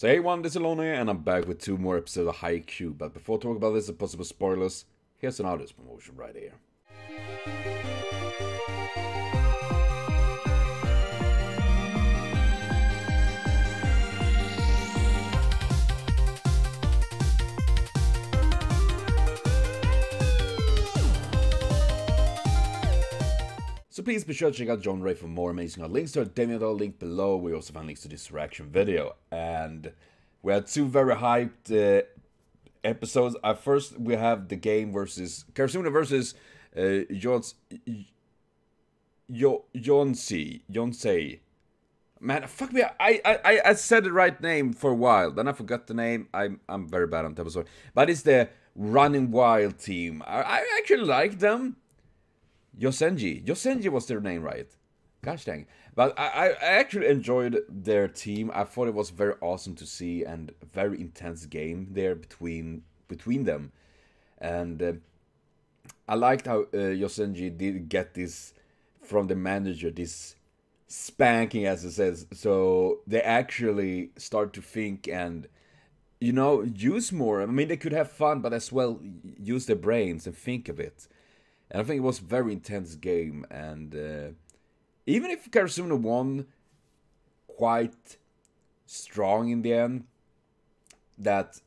So hey everyone, this is Lonely, and I'm back with 2 more episodes of Haikyuu. But before talking about this and possible spoilers, here's an artist promotion right here. So please be sure to check out John Ray for more amazing art. Links to our demo link below. We also find links to this reaction video. And we had 2 very hyped episodes. First, we have the game versus Karasuna versus Yonsei. Man, fuck me. I said the right name for a while, then I forgot the name. I'm very bad on that episode. But it's the Running Wild team. I actually like them. Yosenji was their name, right? Gosh dang. But I actually enjoyed their team. I thought it was very awesome to see, and a very intense game there between them. And I liked how Yosenji did get this from the manager, this spanking, as it says. So they actually start to think and, you know, use more. I mean, they could have fun, but as well use their brains and think a bit. And I think it was a very intense game, and even if Karasuna won quite strong in the end, that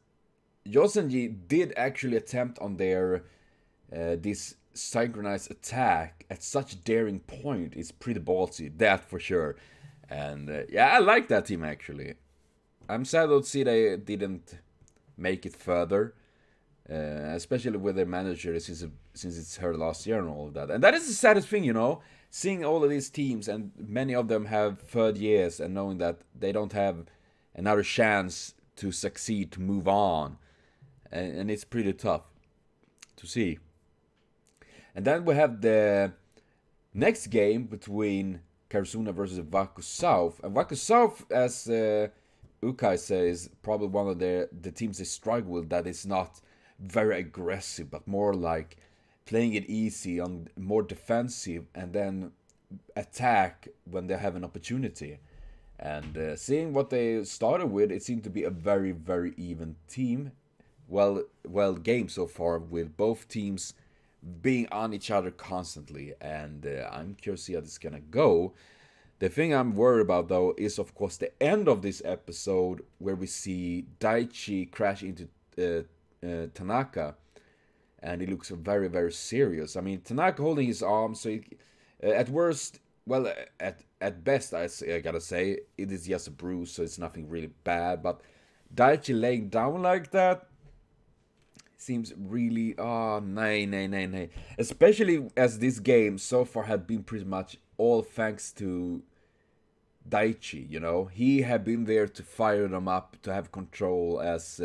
Yosenji did actually attempt on their this synchronized attack at such a daring point is pretty ballsy, that for sure. And yeah, I like that team actually. I'm sad to see they didn't make it further. Especially with their manager since it's her last year and all of that. And that is the saddest thing, you know, seeing all of these teams, and many of them have third years, and knowing that they don't have another chance to succeed, to move on. And it's pretty tough to see. And then we have the next game between Karasuna versus Waku South. And Waku South, as Ukai says, probably one of the teams they struggle with, that is not very aggressive, but more like playing it easy, on more defensive, and then attack when they have an opportunity. And seeing what they started with, it seemed to be a very, very even team. Well game so far, with both teams being on each other constantly. And I'm curious to see how this is gonna go. The thing I'm worried about, though, is of course the end of this episode, where we see Daichi crash into Tanaka, and he looks very, very serious. I mean, Tanaka holding his arm, so he, at worst, well, at best, I gotta say, it is just a bruise, so it's nothing really bad. But Daichi laying down like that seems really, nay. Especially as this game so far had been pretty much all thanks to Daichi, you know. He had been there to fire them up, to have control, as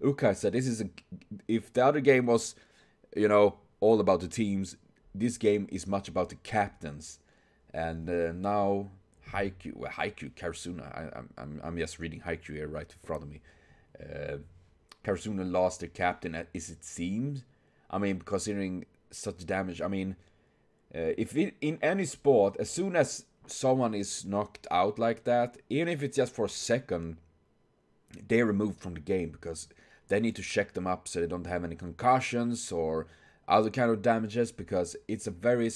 Ukai said. This is if the other game was, you know, all about the teams, this game is much about the captains. And now Haikyuu, Karasuna. I'm just reading Haikyuu here right in front of me. Karasuna lost their captain, as it seems. I mean, considering such damage. I mean, in any sport, as soon as someone is knocked out like that, even if it's just for a second, they're removed from the game, because they need to check them up so they don't have any concussions or other kind of damages, because it's a very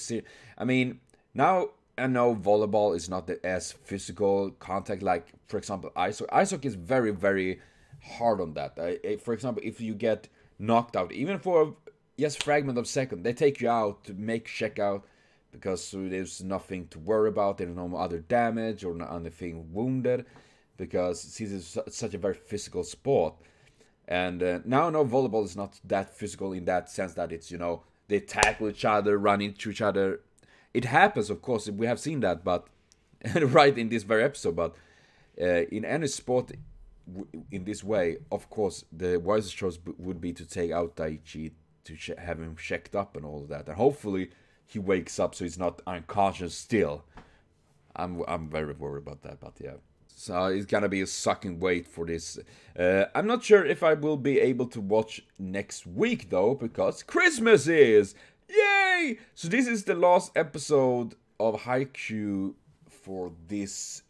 I mean, now I know volleyball is not as physical contact like, for example, ice hockey. Ice hockey is very, very hard on that. For example, if you get knocked out, even for just fragment of a second, they take you out to make check out, because there's nothing to worry about. There's no other damage or anything wounded, because this is such a very physical sport. And now no, volleyball is not that physical in that sense, that it's, you know, they tackle each other, run into each other. It happens, of course, we have seen that, but right in this very episode. But in any sport in this way, of course, the wisest choice would be to take out Daichi, to have him checked up and all of that, and hopefully he wakes up so he's not unconscious still. I'm very worried about that, but yeah. So it's gonna be a sucking wait for this. I'm not sure if I will be able to watch next week, though, because Christmas is! Yay! So this is the last episode of Haikyuu for this,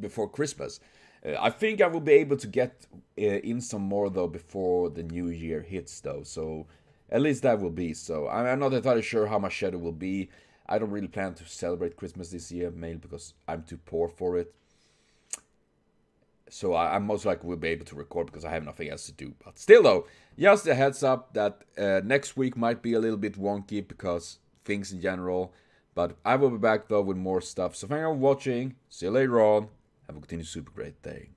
before Christmas. I think I will be able to get in some more though before the new year hits though. So at least that will be. So I'm not entirely sure how my schedule will be. I don't really plan to celebrate Christmas this year, mainly because I'm too poor for it. So I most likely will be able to record because I have nothing else to do. But still though, just a heads up that next week might be a little bit wonky because things in general. But I will be back though with more stuff. So thank you for watching. See you later on. Have a continued super great day.